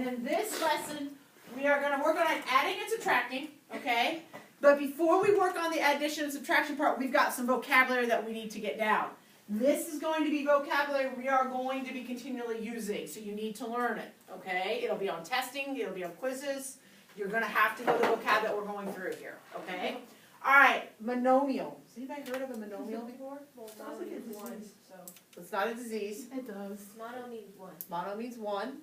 And in this lesson, we are going to work on adding and subtracting, okay? But before we work on the addition and subtraction part, we've got some vocabulary that we need to get down. This is going to be vocabulary we are going to be continually using, so you need to learn it, okay? It'll be on testing, it'll be on quizzes. You're going to have to know the vocab that we're going through here, okay? All right, monomial. Has anybody heard of a monomial before? Well, mono means one, so. It's not a disease. It does. Mono means one. Mono means one.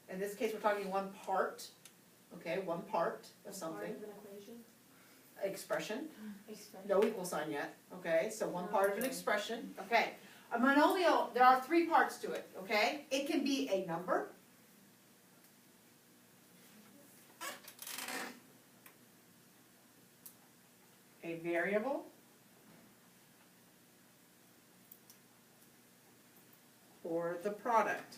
In this case, we're talking one part, okay? One part of something. Part of an equation. Expression. Expression. No equal sign yet, okay? So one part of an expression, okay? A monomial, there are three parts to it, okay? It can be a number. A variable. Or the product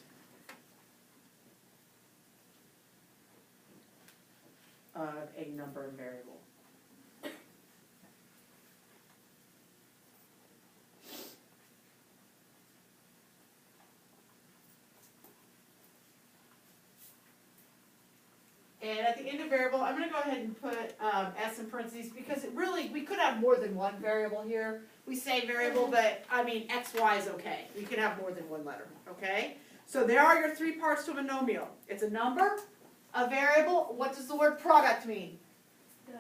of a number and variable. And at the end of variable, I'm going to go ahead and put S in parentheses because it really, we could have more than one variable here. We say variable, but I mean X, Y is okay. We can have more than one letter, okay? So there are your three parts to a monomial. It's a number, a variable. What does the word product mean? The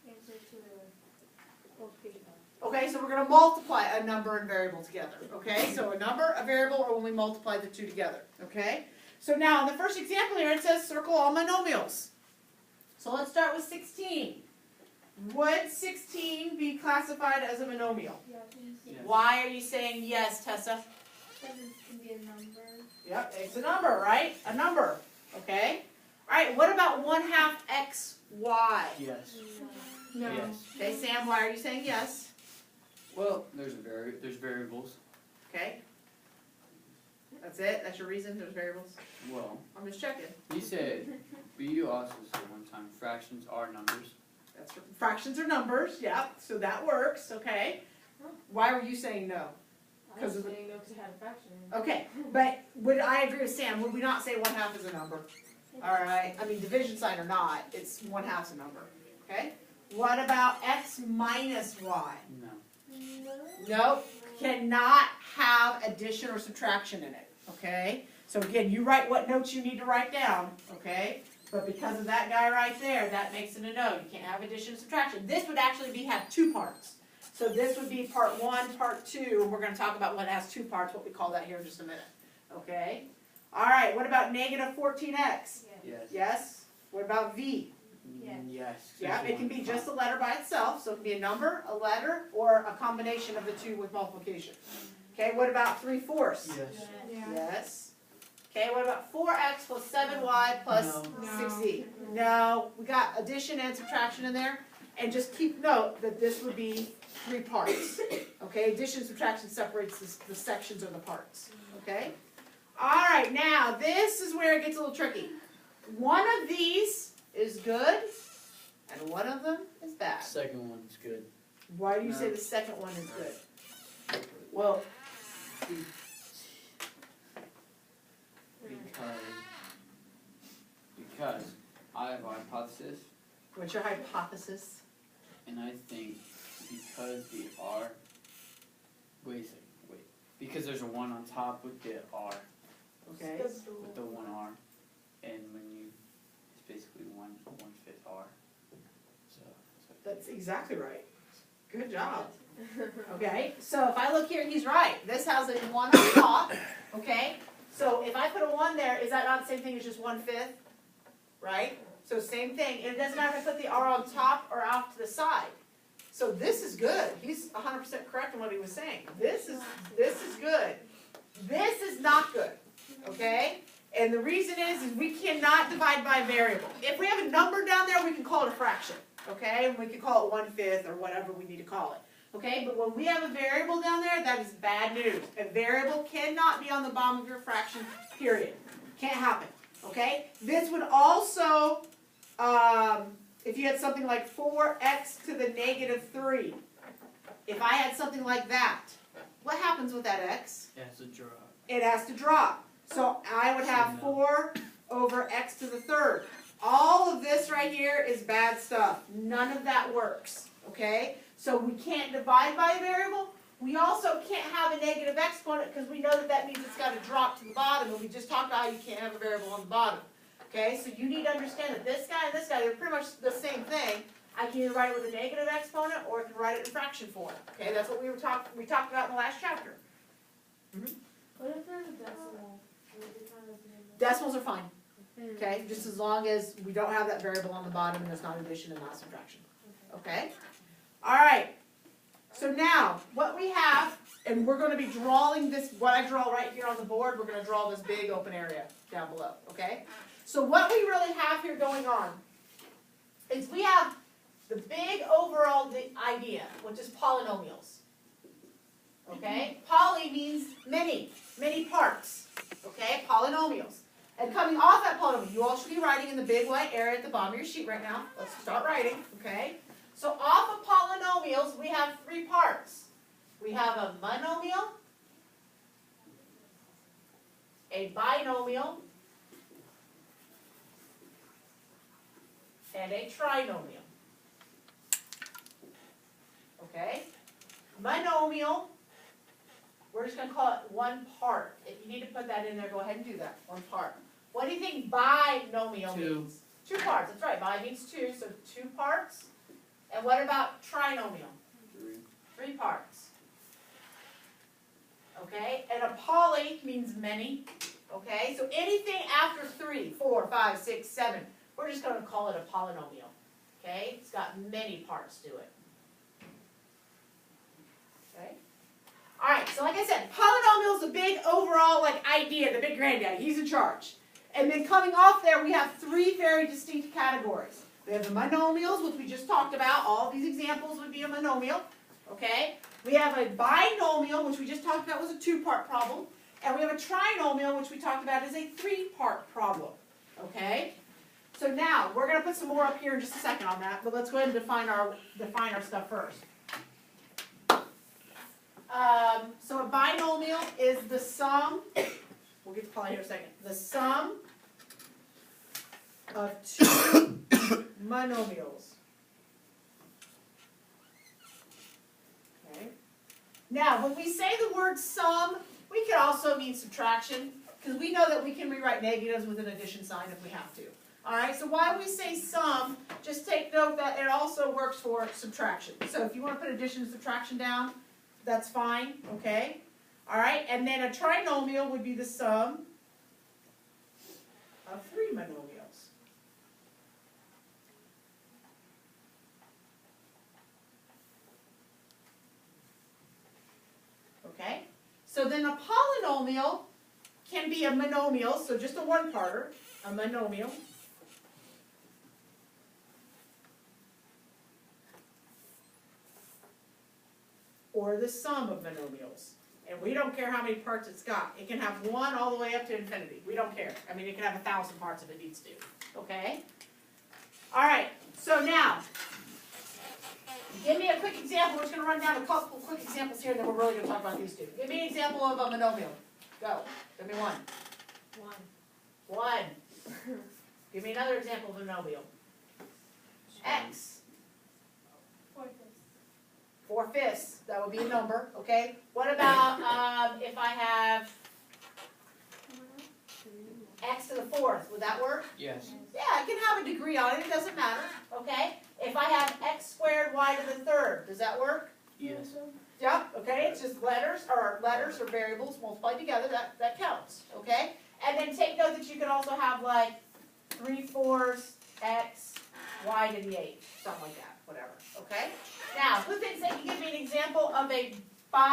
answer to the multiplication. Okay, so we're going to multiply a number and variable together, okay? So a number, a variable, or when we multiply the two together, okay? So now, in the first example here, it says circle all monomials. So let's start with 16. Would 16 be classified as a monomial? Yes. Why are you saying yes, Tessa? Because it can be a number. Yep, it's a number, right? A number, okay? All right, what about 1/2 xy? Yes. No. Yes. Okay, Sam, why are you saying yes? Well, there's variables. Okay. That's it? That's your reason? There's variables? Well, I'm just checking. you said, but you also said one time fractions are numbers. That's fractions are numbers, yep, so that works, okay. Why were you saying no? I 'Cause was of the- saying no because it had a fraction in it. Okay, but would I agree with Sam, would we not say 1/2 is a number? Alright, I mean division sign or not, it's 1/2 is a number, okay? What about x minus y? No. Nope, cannot have addition or subtraction in it, okay? So again, you write what notes you need to write down, okay? But because of that guy right there, that makes it a no. You can't have addition and subtraction. This would actually have two parts. So this would be part 1, part 2, and we're going to talk about what has two parts, what we call that here in just a minute, okay? All right, what about negative 14x? Yes. Yes? What about v? Yes. Yes. Yeah, it can be just a letter by itself, so it can be a number, a letter, or a combination of the two with multiplication. Okay, what about 3/4? Yes. Yes. Okay, what about 4x plus 7y plus No. 6z? No, we got addition and subtraction in there. And just keep note that this would be three parts. Okay, addition and subtraction separates the sections or the parts. Okay? Alright, now this is where it gets a little tricky. One of these is good, and one of them is bad. Second one's good. Why do you say No. the second one is good? Well, Because I have a hypothesis, what's your hypothesis? and I think because the R. Wait a second. Wait. Because there's a 1 on top with the R, Okay. with the 1 R, and when you, it's basically 1/5 R. So. That's exactly right. Good job. Okay, so if I look here, he's right. This has a 1 on top, okay? So if I put a 1 there, is that not the same thing as just 1/5? Right? So same thing. And it doesn't matter if I put the R on top or off to the side. So this is good. He's 100% correct in what he was saying. This is good. This is not good, okay? And the reason is we cannot divide by variable. If we have a number down there, we can call it a fraction, okay? And we can call it 1/5 or whatever we need to call it, okay? But when we have a variable down there, that is bad news. A variable cannot be on the bottom of your fraction, period. Can't happen, okay? This would also, if you had something like 4x to the negative 3, if I had something like that, what happens with that x? It has a drop. It has to drop. So I would have 4 over x x to the third. All of this right here is bad stuff. None of that works, okay? So we can't divide by a variable. We also can't have a negative exponent because we know that that means it's got to drop to the bottom, and we just talked about how you can't have a variable on the bottom. Okay, so you need to understand that this guy and this guy, they're pretty much the same thing. I can either write it with a negative exponent or I can write it in fraction form. Okay, that's what we talked about in the last chapter. What if there's a decimal? Would it count as a number? Decimals are fine, okay, just as long as we don't have that variable on the bottom and there's not addition and not subtraction. Okay? All right. So now, what we have, and we're going to be drawing this, what I draw right here on the board, we're going to draw this big open area down below, okay? So what we really have here going on is we have the big overall idea, which is polynomials. Okay? Poly means many, many parts. Okay? Polynomials. And coming off that polynomial, you all should be writing in the big white area at the bottom of your sheet right now. Let's start writing, okay? So off of polynomials, we have three parts. We have a monomial, a binomial, and a trinomial. Okay? Monomial, we're just going to call it one part. If you need to put that in there, go ahead and do that. One part. What do you think binomial means? Two parts. That's right. Bi means two, so two parts. And what about trinomial? Three parts. Okay? And a poly means many. Okay? So anything after 3, 4, 5, 6, 7, we're just going to call it a polynomial. Okay? It's got many parts to it. Okay? Alright, so like I said, polynomial is the big overall idea, the big granddaddy. He's in charge. And then coming off there, we have three very distinct categories. We have the monomials, which we just talked about. All of these examples would be a monomial. Okay? We have a binomial, which we just talked about was a two-part problem. And we have a trinomial, which we talked about is a three-part problem. Okay? So now, we're going to put some more up here in just a second on that, but let's go ahead and define our stuff first. So a binomial is the sum, we'll get to poly here in a second, the sum of two monomials. Okay. Now, when we say the word sum, we could also mean subtraction, because we know that we can rewrite negatives with an addition sign if we have to. Alright, so why we say sum, just take note that it also works for subtraction. So if you want to put addition and subtraction down, that's fine, okay? Alright, and then a trinomial would be the sum of three monomials. Okay? So then a polynomial can be a monomial, so just a one-parter, a monomial. Or the sum of monomials. And we don't care how many parts it's got. It can have one all the way up to infinity. We don't care. I mean, it can have 1,000 parts if it needs to. Okay? Alright, so now, give me a quick example. We're just going to run down a couple quick examples here, and then we're really going to talk about these two. Give me an example of a monomial. Go. Give me one. One. Give me another example of a monomial. X. 4/5, that would be a number, okay? What about if I have x to the 4th, would that work? Yes. Yeah, I can have a degree on it, it doesn't matter, okay? If I have x squared y to the 3rd, does that work? Yes. Yep, okay, it's just letters or variables multiplied together, that counts, okay? And then take note that you can also have 3/4 x y to the 8th, something like that, whatever, okay? Now, who thinks they can give me an example of a